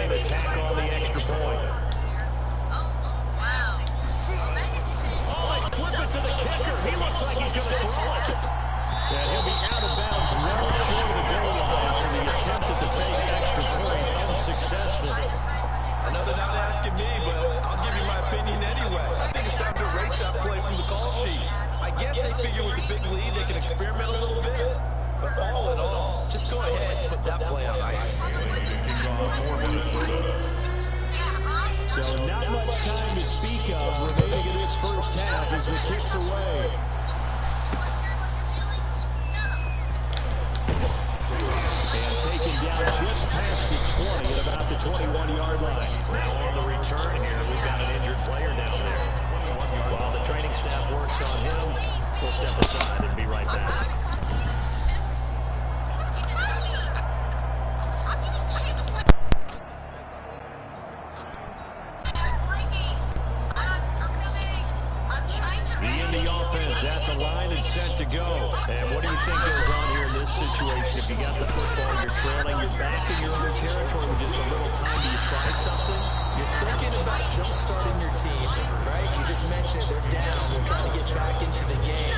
an attack on the extra point. Oh, they flip it to the kicker. He looks like he's going to throw it. And he'll be out of bounds well short of the goal line, so the attempt at the fake extra point unsuccessful. I know they're not asking me, but I'll give you my opinion anyway. I think it's time to erase that play from the call sheet. I guess they figure with the big lead they can experiment a little bit. But all in all, just go ahead and put that play on ice. So not much time to speak of remaining in this first half as the kick's away. And taken down just past the 20 at about the 21-yard line. Now on the return here, we've got an injured player down there. While the training staff works on him, we'll step aside and be right back. At the line and set to go. And what do you think goes on here in this situation? If you got the football, you're trailing, you're back in your own territory with just a little time. Do you try something? You're thinking about jump-starting your team, right? You just mentioned they're down. They're trying to get back into the game.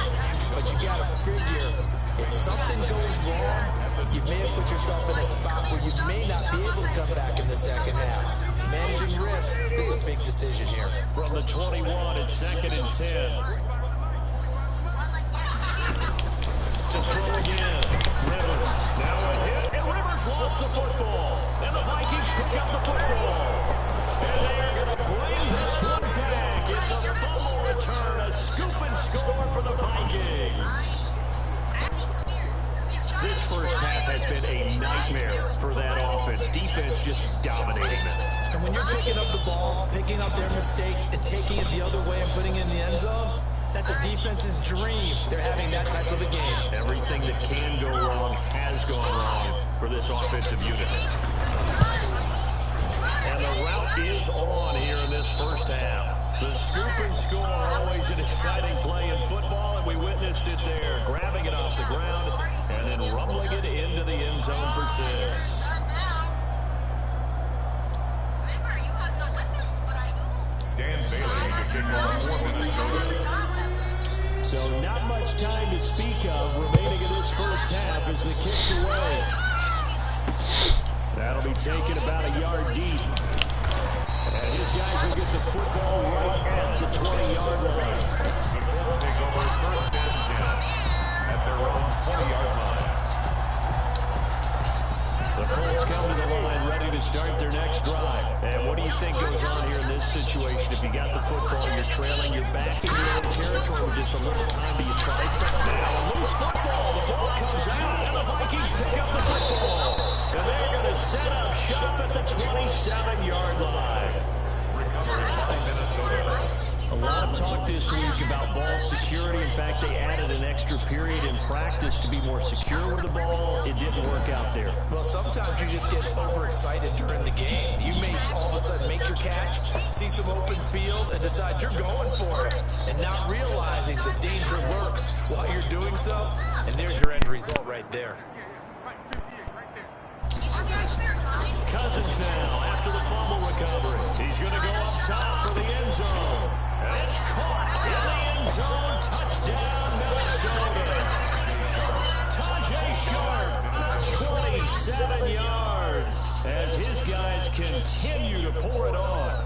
But you got to figure, if something goes wrong, you may have put yourself in a spot where you may not be able to come back in the second half. Managing risk is a big decision here. From the 21, it's 2nd and 10. To throw again. Rivers. Now a hit, and Rivers lost the football. And the Vikings pick up the football. And they are going to bring this one back. It's a fumble return, a scoop and score for the Vikings. This first half has been a nightmare for that offense. Defense just dominating them. And when you're picking up the ball, picking up their mistakes, and taking it the other way and putting it in the end zone, that's a defense's dream. They're having that type of a game. Everything that can go wrong has gone wrong for this offensive unit. And the route is on here in this first half. The scoop and score are always an exciting play in football, and we witnessed it there. Grabbing it off the ground and then rumbling it into the end zone for 6. Dan Bailey to kick off for Minnesota. So not much time to speak of remaining in this first half as the kick's away. That'll be taken about a yard deep. And his guys will get the football right at the 20-yard line. The Colts take over 1st and 10 at their own 20-yard line. The Colts come to the line ready to start their next drive. And what do you think goes on here in this situation? If you got the football, you're trailing, you're back in your own territory with just a little time. Do you try something? Now a loose football. The ball comes out, and the Vikings pick up the football. And they're going to set up shop at the 27-yard line. Recovery by Minnesota. A lot of talk this week about ball security. In fact, they added an extra period in practice to be more secure with the ball. It didn't work out there. Well, sometimes you just get overexcited during the game. You may all of a sudden make your catch, see some open field, and decide you're going for it, and not realizing the danger lurks while you're doing so. And there's your end result right there. Cousins now after the fumble recovery. He's going to go up top for the end zone. And it's caught in the end zone. Touchdown, Minnesota. Tajay Sharp, 27 yards as his guys continue to pour it on.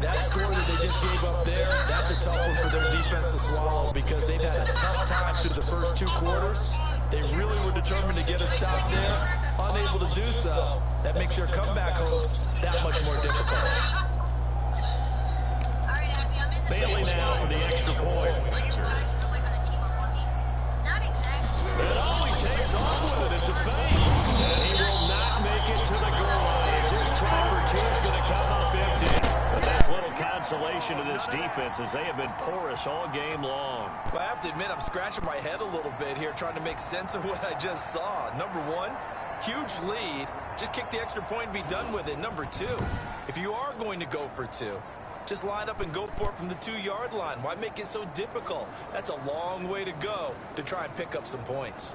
That score that they just gave up there, that's a tough one for their defense to swallow because they've had a tough time through the first 2 quarters. They really were determined to get a stop there, unable to do so. That makes their comeback hopes that much more difficult. Bailey now for the extra point. And all he takes off with it, it's a fake. And he will not make it to the goal line. As his try for 2 is going to come up empty. But that's little consolation to this defense as they have been porous all game long. Well, I have to admit, I'm scratching my head a little bit here trying to make sense of what I just saw. Number 1, huge lead. Just kick the extra point and be done with it. Number 2, if you are going to go for 2, just line up and go for it from the 2-yard line. Why make it so difficult? That's a long way to go to try and pick up some points.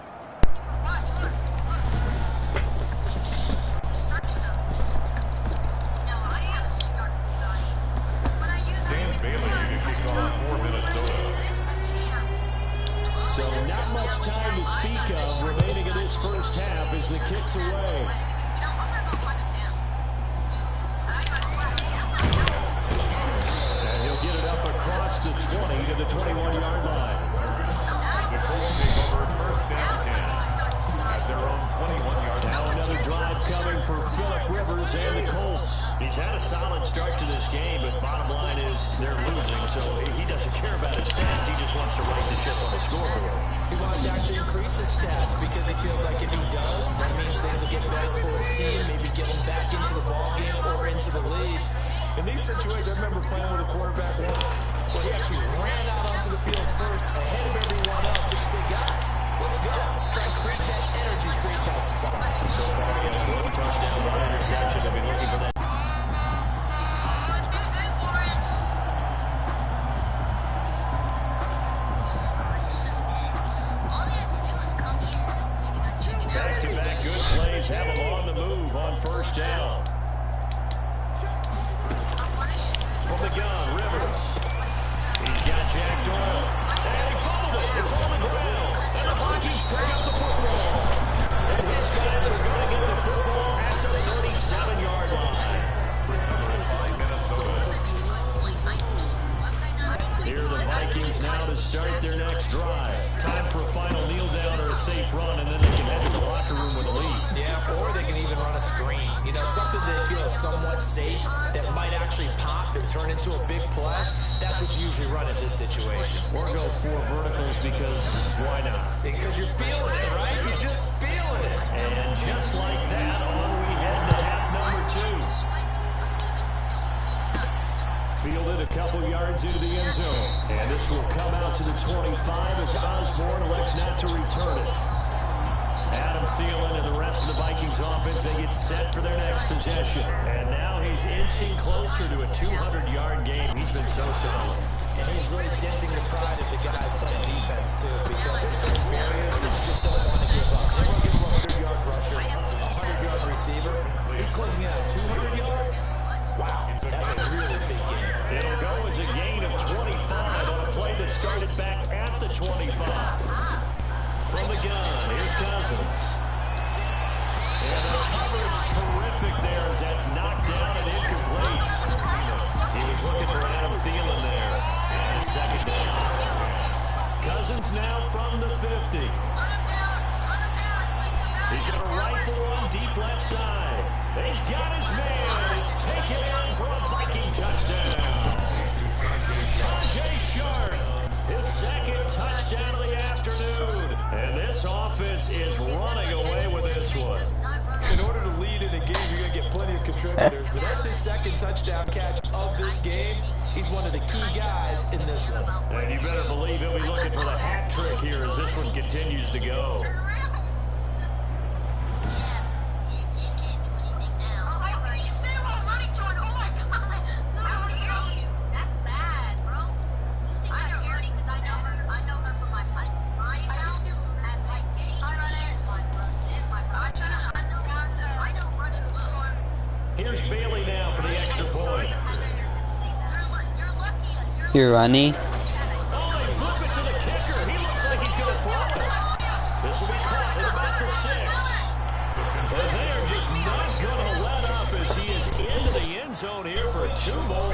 kicks away. And he'll get it up across the 20 to the 21-yard line. The Colts take over first down 10 at their own 21-yard line. Now another drive coming for Phillip Rivers and the Colts. He's had a solid start to this game, but bottom line is they're losing, so he doesn't care about his stats. He just wants to right the ship on the scoreboard. He wants to actually increase his stats because he feels like if he does, that means things will get better for his team, maybe get him back into the ball game or into the lead. In these situations, I remember playing with a quarterback once where he actually ran out onto the field first ahead of everyone else just to say, guys, let's go. Try and create that energy, create that spark. So far, he has one touchdown, one interception. They've been looking for that. Back-to-back good plays have him on the move on first down. From the gun, Rivers. He's got Jack Doyle. And he fumbled it. It's on the ground. And the Vikings pick up the football. And his guys are going to get the football at the 37-yard line. Here are the Vikings now to start their next drive. Time for a final kneel down or a safe run, and then they can head to the locker room with a lead. Yeah, or they can even run a screen. You know, something that feels somewhat safe that might actually pop and turn into a big play. That's what you usually run in this situation. Or go 4 verticals because why not? Because you're feeling it, right? You're just feeling it. And just like that, on we head to half number 2. Fielded a couple yards into the end zone. And this will come out to the 25 as Osborne elects not to return it. Adam Thielen and the rest of the Vikings offense, they get set for their next possession. And now he's inching closer to a 200-yard game. He's been so solid. And he's really denting the pride of the guys playing defense, too, because there's some barriers that you just don't want to give up. They're going to give him a 100-yard rusher, a 100-yard receiver. He's closing in on 200 yards. Wow, that's a really big game. It'll go as a gain of 25 on a play that started back at the 25. From the gun, here's Cousins. And the coverage terrific there as that's knocked down and incomplete. He was looking for Adam Thielen there. And it's second down. Cousins now from the 50. He's got a rifle one deep left side. He's got his man. It's taken in for a Viking touchdown. Tajay Sharp, his second touchdown of the afternoon. And this offense is running away with this one. In order to lead in a game, you're going to get plenty of contributors, but that's his second touchdown catch of this game. He's one of the key guys in this one. And you better believe he'll be looking for the hat trick here as this one continues to go. Here's Bailey now for the extra point. Here, Ronnie. Oh, they flip it to the kicker. He looks like he's going to throw it. This will be caught at about the 6. And they are just not going to let up as he is into the end zone here for 2 more.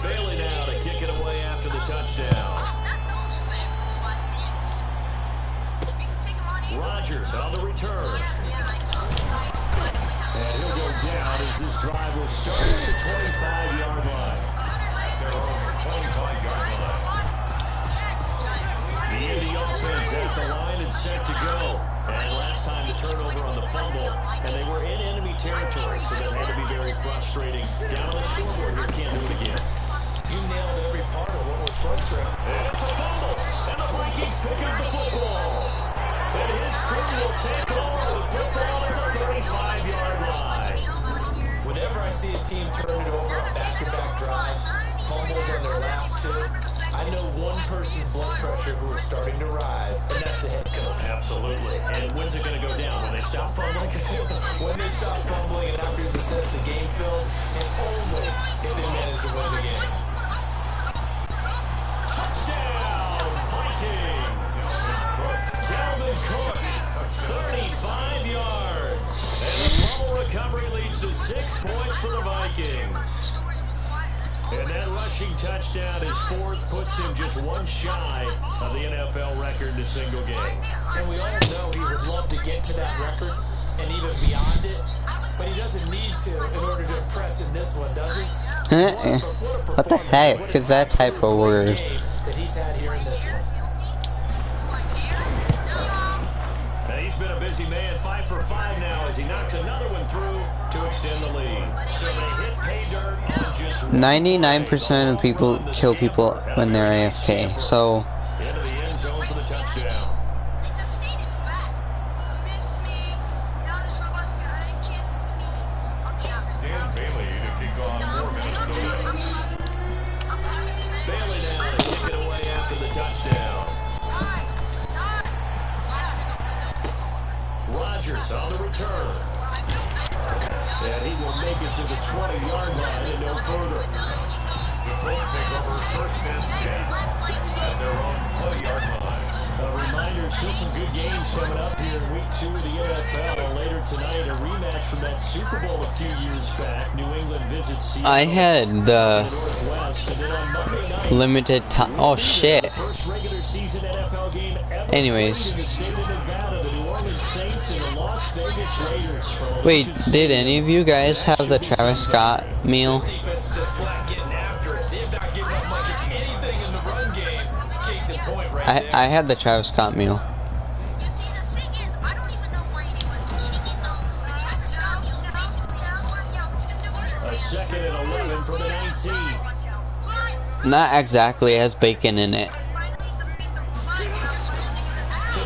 Bailey now to kick it away after the touchdown. Rodgers on the return. And he'll go down as this drive will start at the 25-yard line. Their own 25-yard line. The offense at the line and set to go. And last time the turnover on the fumble, and they were in enemy territory, so that had to be very frustrating. Down on the scoreboard here, can't do it again. You nailed every And it's a fumble. And the Vikings pick up the football. And his crew will take over the football at the 35-yard line. Whenever I see a team turn it over on back-to-back drives, fumbles on their last two, I know one person's blood pressure who is starting to rise, and that's the head coach. Absolutely. And when's it going to go down? When they stop fumbling? When they stop fumbling and after he's assessed the game film, and only if they manage to win the game. Touchdown, Vikings! Dalvin Cook, 35 yards. And the fumble recovery leads to 6 points for the Vikings. And that rushing touchdown, his fourth, puts him just one shy of the NFL record in a single game. And we all know he would love to get to that record and even beyond it, but he doesn't need to in order to impress in this one, does he? What the heck is that type of word? That he's had here in this one. And he's been a busy man, 5 for 5 now as he knocks another one through to extend the lead. So they hit pay dirt on just 99% of people kill people when they're AFK, so into the end zone for the touchdown. Dan Bailey to kick off for Minnesota. Bailey now to kick it away after the touchdown. Rodgers on the return. And he will make it to the 20-yard line and no further. The Colts take over first and 10 at their own 20-yard line. A reminder, still some good games coming up here in Week 2 of the NFL. Later tonight, a rematch from that Super Bowl a few years back. New England visits Seattle. I had the Northwest, and then on Monday night, limited time. Oh shit. first regular season NFL game ever Anyways. played in the state of Nevada, the New Orleans Saints and the Las Vegas Raiders. From Wait, Allegiant did Stadium. any of you guys have the Travis Scott meal? This defense is just flat getting after it. They've not given up much of anything in the run game. Case in point right there. I had the Travis Scott meal. A second and 11 for the 19. Not exactly has bacon in it. To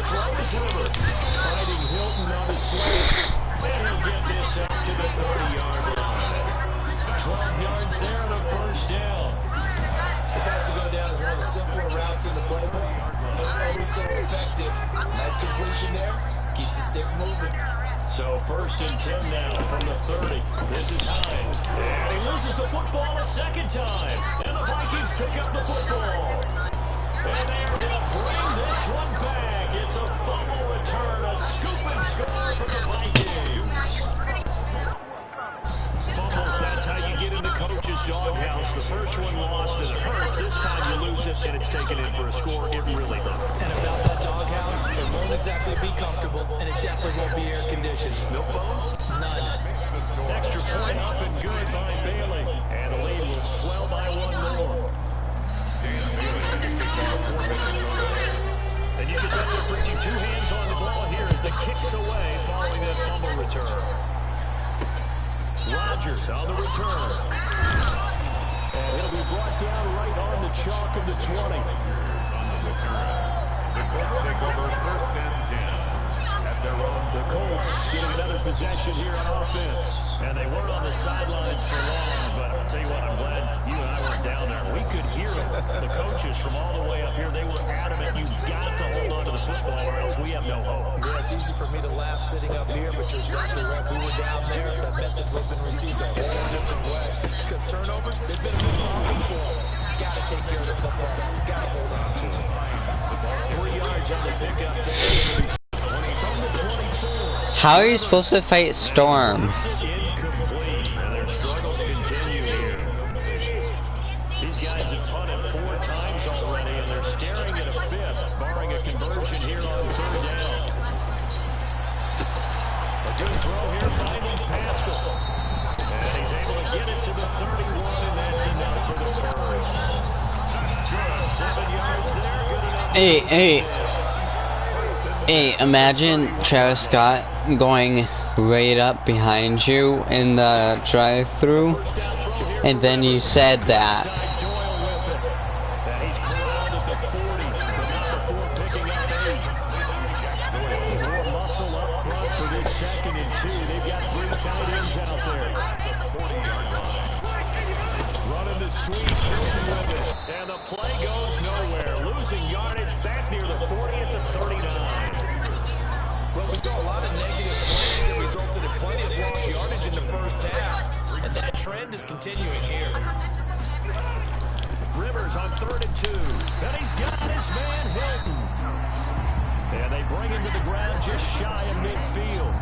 throw is Rivers. Finding Hilton on his slate. And he'll get this out to the 30-yard line. 12 yards there on a first down. This has to go down as one of the simpler routes in the playbook, but always so effective. Nice completion there. Keeps the sticks moving. So first and 10 now from the 30. This is Hines. And he loses the football a second time. And the Vikings pick up the football. And they are going to bring this one back. It's a fumble return, a scoop and score for the Vikings. Fumbles, that's how you get in the coach's doghouse. The first one lost and it hurt. This time you lose it and it's taken in for a score. It really hurt. And about that doghouse, it won't exactly be comfortable, and it definitely won't be air conditioned. Milk bones? None. Extra point up and good by Bailey. And the lead will swell by one more. Dan Bailey to kick off for Minnesota. And you can bet they're bringing two hands on the ball here as the kicks away following that fumble return. Rodgers on the return. And he'll be brought down right on the chalk of the 20. On the return. The Colts take over first and 10 at their own. The Colts getting another possession here on offense. And they weren't on the sidelines for long, but I'll tell you what, I'm glad you and I weren't down there. We could hear the coaches from all the way up here. They were adamant, you've got to hold on to the football or else we have no hope. Yeah, it's easy for me to laugh sitting up here, but you're exactly right. We were down there. That message would have been received a whole different way. Because turnovers, they've been a good problem for them. Got to take care of the football. Got to hold on to it. 3 yards on the pickup there. From the 24. How are you supposed to fight Storm? Incomplete. And their struggles continue here. These guys have punted 4 times already, and they're staring at a fifth, barring a conversion here on third down. A good throw here, finding Pascal. And he's able to get it to the 31, and that's enough for the first. 7 yards there, good enough. Hey, imagine Travis Scott going right up behind you in the drive-thru, and then you said that. And the play goes nowhere. Losing yardage back near the 40 at the 39. Well, we saw a lot of negative plays that resulted in plenty of lost yardage in the first half. And that trend is continuing here. Rivers on 3rd and 2. And he's got his man Hilton. And they bring him to the ground just shy of midfield.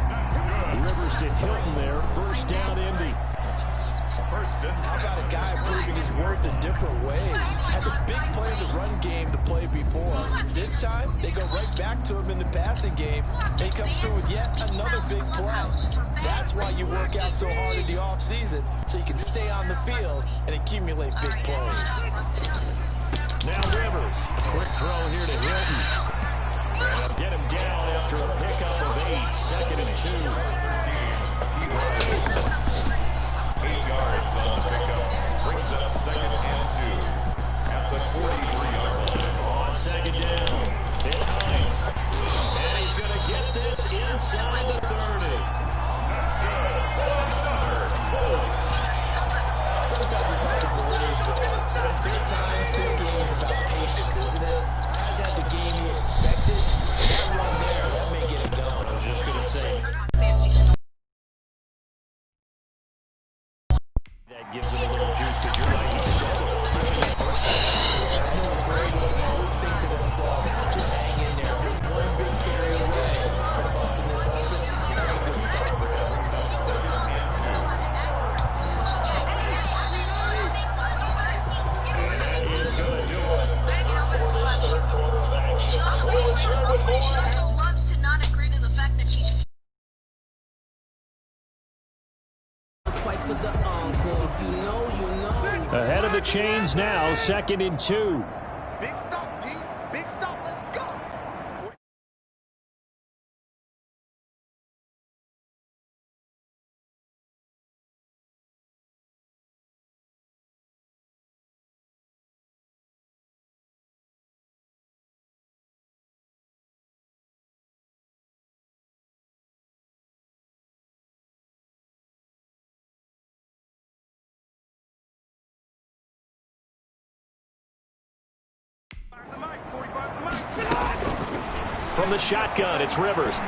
Rivers to Hilton there. First down, Indy. How about a guy proving his worth in different ways? Had the big play in the run game to play before. This time, they go right back to him in the passing game. And he comes through with yet another big play. That's why you work out so hard in the offseason, so you can stay on the field and accumulate big plays. Now Rivers. Quick throw here to Hilton. And they'll get him down after a pickup of 8. 2nd and 2. 8 yards on the pickup. Brings up 2nd and 2. At the 43-yard line. On 2nd down, it's Hines. And he's going to get this inside the 30. That's good. Sometimes it's hard to believe, but there are times this game is about patience, isn't it? Has had the game he expected, and that run there, that may get him going. I was just going to say. That gives him a little juice, but you're right, he's struggled, especially in the first half. Yeah, I know the great ones always think to themselves, just hang in there. Just one big carry away from busting this open. That's a good start for him. And that is going to do it. JoJo loves to not agree to the fact that she's twice for the encore. If you know, you know. Ahead of the chains now, 2nd and 2. Big stop, D. Big stop. Let's go. From the shotgun, it's Rivers.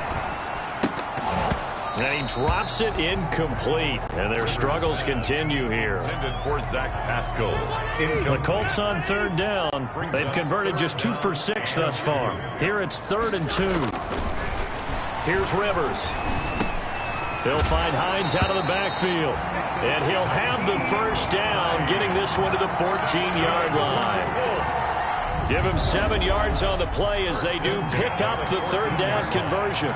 And he drops it incomplete. And their struggles continue here. Intended for Zach Pascal. The Colts on 3rd down. They've converted just 2 for 6 thus far. Here it's 3rd and 2. Here's Rivers. He'll find Hines out of the backfield. And he'll have the first down, getting this one to the 14-yard line. Give him 7 yards on the play as they do pick up the 3rd down conversion.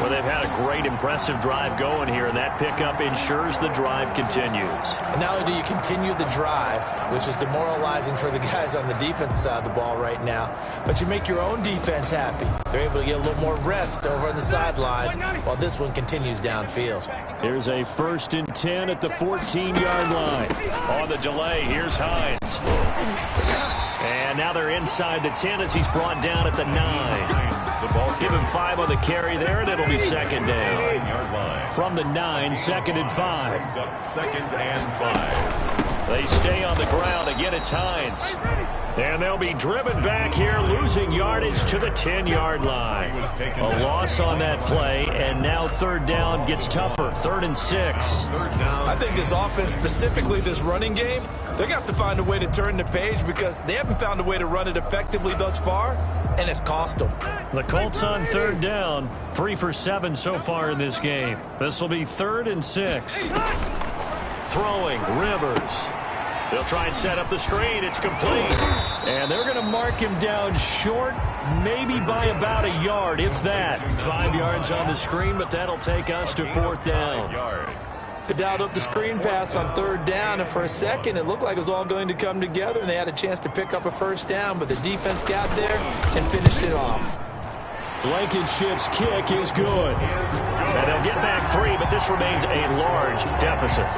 Well, they've had a great, impressive drive going here, and that pickup ensures the drive continues. And not only do you continue the drive, which is demoralizing for the guys on the defense side of the ball right now, but you make your own defense happy. They're able to get a little more rest over on the sidelines while this one continues downfield. Here's a 1st and 10 at the 14-yard line. On the delay, here's Hines. And now they're inside the 10 as he's brought down at the 9. Give him 5 on the carry there, and it'll be 2nd down. From the 9, 2nd and 5. 2nd and 5. They stay on the ground. Again, it's Hines. And they'll be driven back here, losing yardage to the 10-yard line. A loss on that play, and now 3rd down gets tougher. 3rd and 6. I think this offense, specifically this running game, they're going to have to find a way to turn the page because they haven't found a way to run it effectively thus far, and it's cost them. The Colts on 3rd down, 3 for 7 so far in this game. This will be 3rd and 6. Throwing, Rivers. They'll try and set up the screen. It's complete. And they're going to mark him down short, maybe by about a yard, if that. 5 yards on the screen, but that'll take us to 4th down. 5 yards. They dialed up the screen pass on 3rd down, and for a second it looked like it was all going to come together, and they had a chance to pick up a 1st down, but the defense got there and finished it off. Blankenship's kick is good. And he'll They'll get back 3, but this remains a large deficit.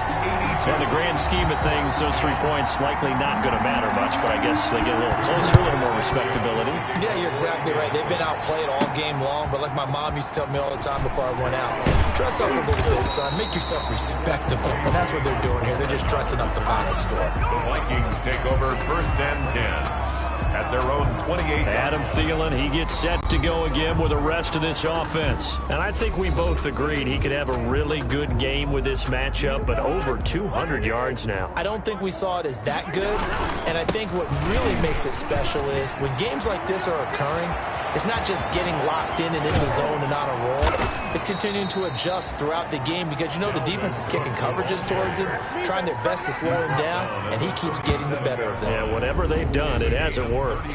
In the grand scheme of things, those 3 points likely not going to matter much, but I guess they get a little closer, a little more respectability. Yeah, you're exactly right. They've been outplayed all game long, but like my mom used to tell me all the time before I went out, dress up a little bit, son. Make yourself respectable. And that's what they're doing here. They're just dressing up the final score. The Vikings take over 1st and 10. At their own 28. Adam Thielen, he gets set to go again with the rest of this offense. And I think we both agreed he could have a really good game with this matchup, but over 200 yards now. I don't think we saw it as that good, and I think what really makes it special is when games like this are occurring, it's not just getting locked in and in the zone and on a roll. It's continuing to adjust throughout the game because, you know, the defense is kicking coverages towards him, trying their best to slow him down, and he keeps getting the better of them. Yeah, whatever they've done, it hasn't worked.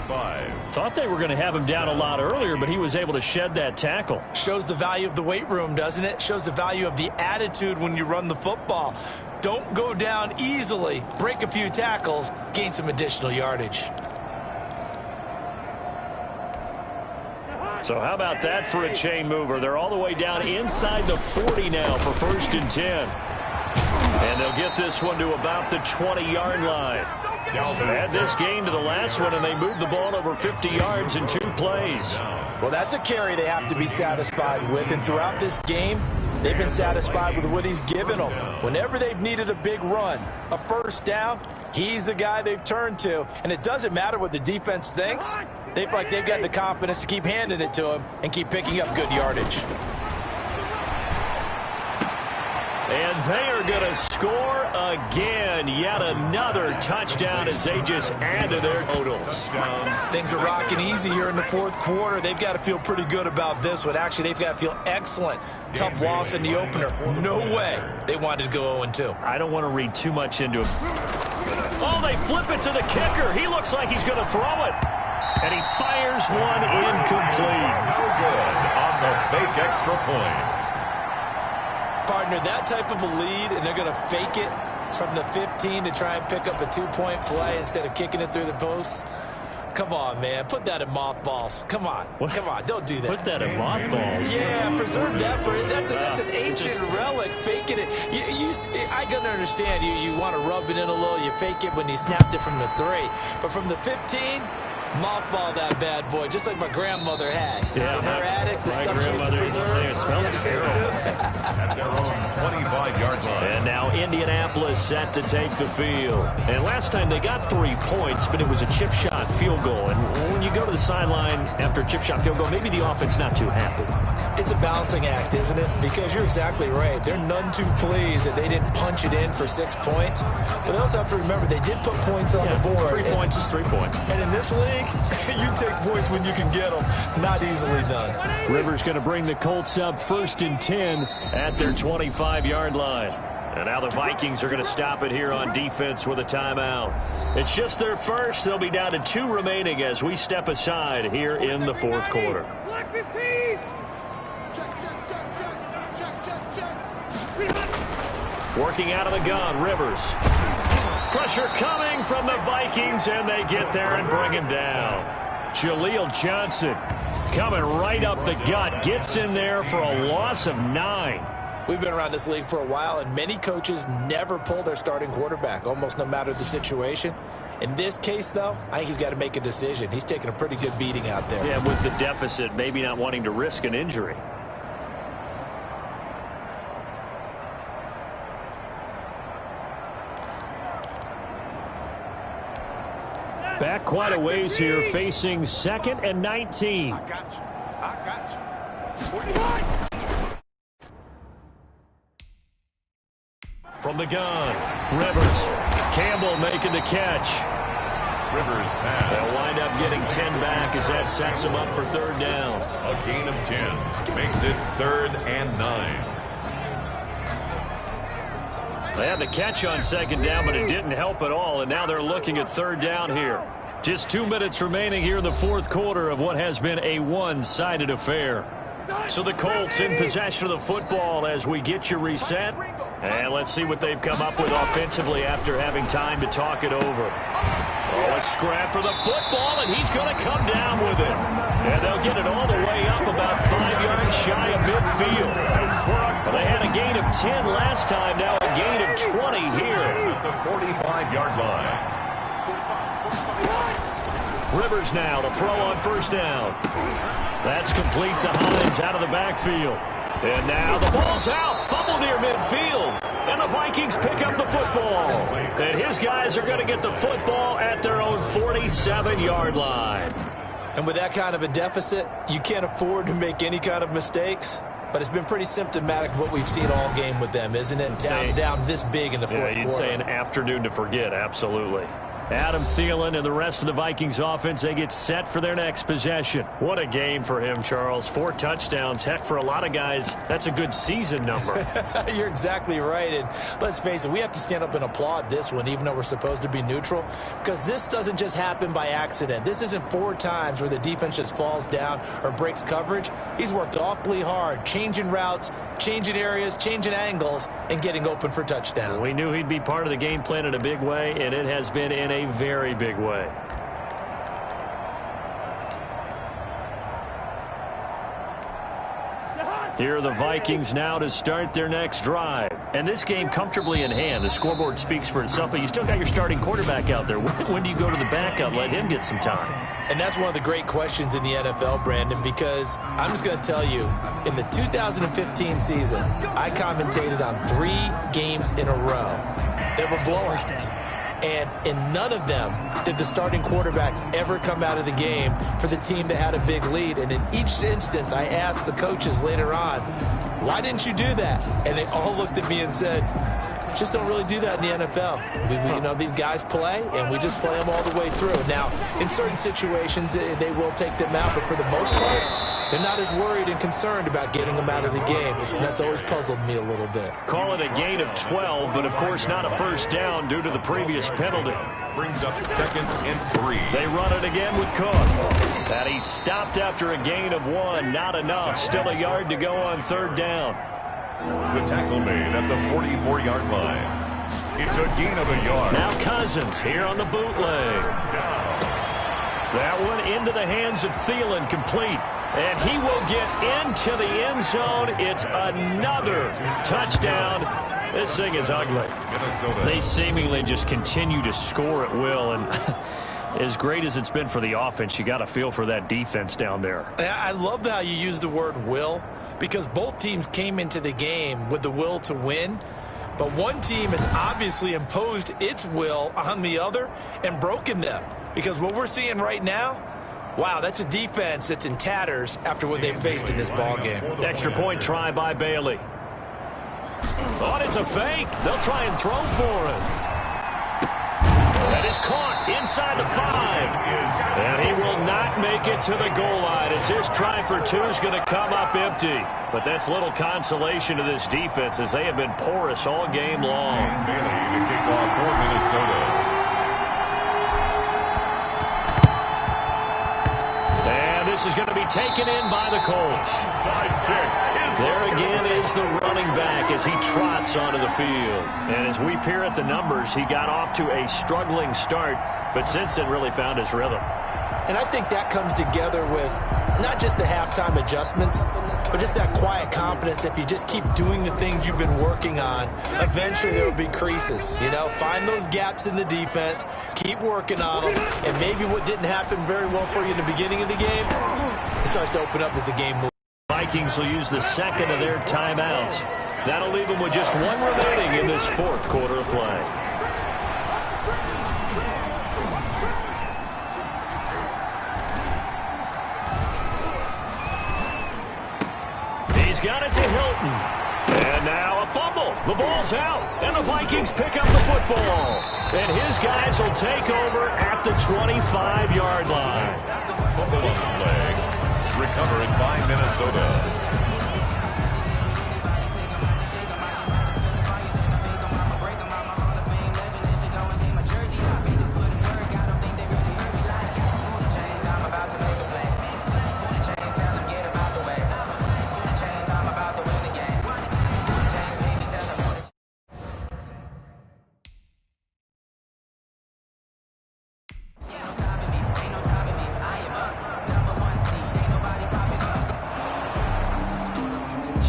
Thought they were going to have him down a lot earlier, but he was able to shed that tackle. Shows the value of the weight room, doesn't it? Shows the value of the attitude when you run the football. Don't go down easily. Break a few tackles, gain some additional yardage. So how about that for a chain mover? They're all the way down inside the 40 now for 1st and 10. And they'll get this one to about the 20-yard line. Add this game to the last one, and they moved the ball over 50 yards in 2 plays. Well, that's a carry they have to be satisfied with, and throughout this game, they've been satisfied with what he's given them. Whenever they've needed a big run, a 1st down, he's the guy they've turned to. And it doesn't matter what the defense thinks. They feel like they've got the confidence to keep handing it to him and keep picking up good yardage. And they are going to score again. Yet another touchdown as they just add to their totals. Things are rocking easy here in the 4th quarter. They've got to feel pretty good about this one. Actually, they've got to feel excellent. Tough loss in the opener. No way they wanted to go 0-2. I don't want to read too much into it. Oh, they flip it to the kicker. He looks like he's going to throw it. And he fires one incomplete. No good on the fake extra point. Partner, that type of a lead, and they're going to fake it from the 15 to try and pick up a 2-point play instead of kicking it through the posts. Come on, man. Put that in mothballs. Come on. What? Come on. Don't do that. Put that in mothballs. Yeah, preserve that for it. That's an ancient relic. Faking it. I can understand. You want to rub it in a little. You fake it when you snapped it from the 3. But from the 15... mothball that bad boy, just like my grandmother had. Yeah, in her attic, the stuff she used to preserve. It smells terrible. At their own 25-yard line. And now Indianapolis set to take the field. And last time they got 3 points, but it was a chip shot field goal. And when you go to the sideline after a chip shot field goal, maybe the offense not too happy. It's a balancing act, isn't it? Because you're exactly right. They're none too pleased that they didn't punch it in for 6 points. But they also have to remember they did put points on the board. 3 points is 3 points. And in this league, you take points when you can get them. Not easily done. Rivers going to bring the Colts up 1st and 10 at their 25-yard line. And now the Vikings are going to stop it here on defense with a timeout. It's just their first. They'll be down to 2 remaining as we step aside here in the 4th quarter. Working out of the gun, Rivers. Pressure coming from the Vikings, and they get there and bring him down. Jaleel Johnson coming right up the gut, gets in there for a loss of 9. We've been around this league for a while, and many coaches never pull their starting quarterback, almost no matter the situation. In this case, though, I think he's got to make a decision. He's taking a pretty good beating out there. Yeah, with the deficit, maybe not wanting to risk an injury. Back quite a ways here, facing 2nd and 19. I got you. I got you. 41. From the gun, Rivers. Campbell making the catch. Rivers pass. They'll wind up getting 10 back as that sets them up for 3rd down. A gain of 10 makes it 3rd and 9. They had the catch on 2nd down, but it didn't help at all, and now they're looking at 3rd down here. Just 2 minutes remaining here in the 4th quarter of what has been a one-sided affair. So the Colts in possession of the football as we get you reset. And let's see what they've come up with offensively after having time to talk it over. Oh, let's Scrap for the football, and he's going to come down with it. And they'll get it all the way up about 5 yards shy of midfield. Well, they had a gain of 10 last time, now a gain of 20 here. At the 45-yard line. Rivers now to throw on first down. That's complete to Hines out of the backfield. And now the ball's out. Fumble near midfield. And the Vikings pick up the football. And his guys are going to get the football at their own 47-yard line. And with that kind of a deficit, you can't afford to make any kind of mistakes. But it's been pretty symptomatic of what we've seen all game with them, isn't it? Down this big in the fourth quarter. Yeah, you'd say an afternoon to forget, absolutely. Adam Thielen and the rest of the Vikings offense, they get set for their next possession. What a game for him, Charles. 4 touchdowns. Heck, for a lot of guys, that's a good season number. You're exactly right. And let's face it, we have to stand up and applaud this one, even though we're supposed to be neutral, because this doesn't just happen by accident. This isn't 4 times where the defense just falls down or breaks coverage. He's worked awfully hard, changing routes, changing areas, changing angles, and getting open for touchdowns. We knew he'd be part of the game plan in a big way, and it has been in a very big way. Here are the Vikings now to start their next drive. And this game comfortably in hand. The scoreboard speaks for itself, but you still got your starting quarterback out there. When do you go to the backup, let him get some time? And that's one of the great questions in the NFL, Brandon, because I'm just going to tell you, in the 2015 season, I commentated on 3 games in a row. They were blowouts. And in none of them did the starting quarterback ever come out of the game for the team that had a big lead. And in each instance, I asked the coaches later on, why didn't you do that? And they all looked at me and said, just don't really do that in the NFL. You know, these guys play, and we just play them all the way through. Now, in certain situations, they will take them out, but for the most part, they're not as worried and concerned about getting them out of the game, and that's always puzzled me a little bit. Call it a gain of 12, but of course not a first down due to the previous penalty. Brings up 2nd and 3. They run it again with Cook. And he stopped after a gain of 1. Not enough. Still a yard to go on 3rd down. The tackle made at the 44-yard line. It's a gain of a yard. Now Cousins here on the bootleg. That one into the hands of Thielen, complete. And he will get into the end zone. It's another touchdown. This thing is ugly. Minnesota. They seemingly just continue to score at will. And as great as it's been for the offense, you got to feel for that defense down there. I love how you use the word will, because both teams came into the game with the will to win. But one team has obviously imposed its will on the other and broken them. Because what we're seeing right now, wow, that's a defense that's in tatters after what they've faced in this ballgame. Extra point try by Bailey. Oh, it's a fake. They'll try and throw for him. That is caught inside the 5. And he will not make it to the goal line as his try for 2 is going to come up empty. But that's little consolation to this defense as they have been porous all game long. Bailey to kick off for Minnesota. This is going to be taken in by the Colts. There again is the running back as he trots onto the field. And as we peer at the numbers, he got off to a struggling start, but since then really found his rhythm. And I think that comes together with not just the halftime adjustments, but just that quiet confidence. If you just keep doing the things you've been working on, eventually there will be creases. You know, find those gaps in the defense, keep working on them, and maybe what didn't happen very well for you in the beginning of the game, it starts to open up as the game moves. Vikings will use the second of their timeouts. That'll leave them with just 1 remaining in this 4th quarter of play. He's got it to Hilton. And now a fumble. The ball's out. And the Vikings pick up the football. And his guys will take over at the 25-yard line. Fumble on the leg. Recovered by Minnesota.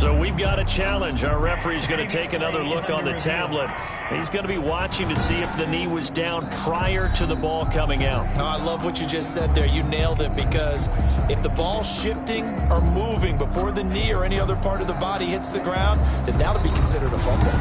So we've got a challenge. Our referee's going to take another look on the tablet. He's going to be watching to see if the knee was down prior to the ball coming out. Oh, I love what you just said there. You nailed it, because if the ball's shifting or moving before the knee or any other part of the body hits the ground, then that'll be considered a fumble.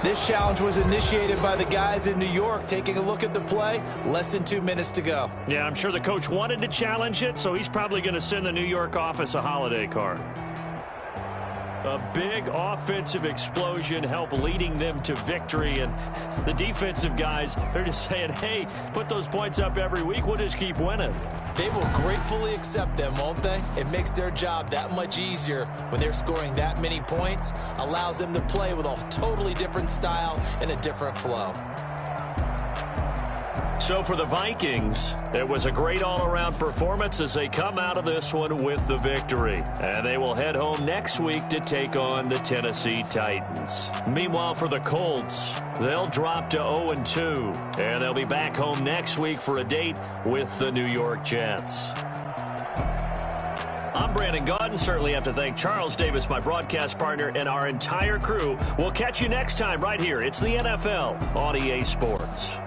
This challenge was initiated by the guys in New York. Taking a look at the play, less than 2 minutes to go. Yeah, I'm sure the coach wanted to challenge it, so he's probably going to send the New York office a holiday card. A big offensive explosion helped leading them to victory, and the defensive guys, they're just saying, hey, put those points up every week, we'll just keep winning. They will gratefully accept them, won't they? It makes their job that much easier when they're scoring that many points, allows them to play with a totally different style and a different flow. So for the Vikings, it was a great all-around performance as they come out of this one with the victory. And they will head home next week to take on the Tennessee Titans. Meanwhile, for the Colts, they'll drop to 0-2. And they'll be back home next week for a date with the New York Jets. I'm Brandon Gaudin. Certainly have to thank Charles Davis, my broadcast partner, and our entire crew. We'll catch you next time right here. It's the NFL on EA Sports.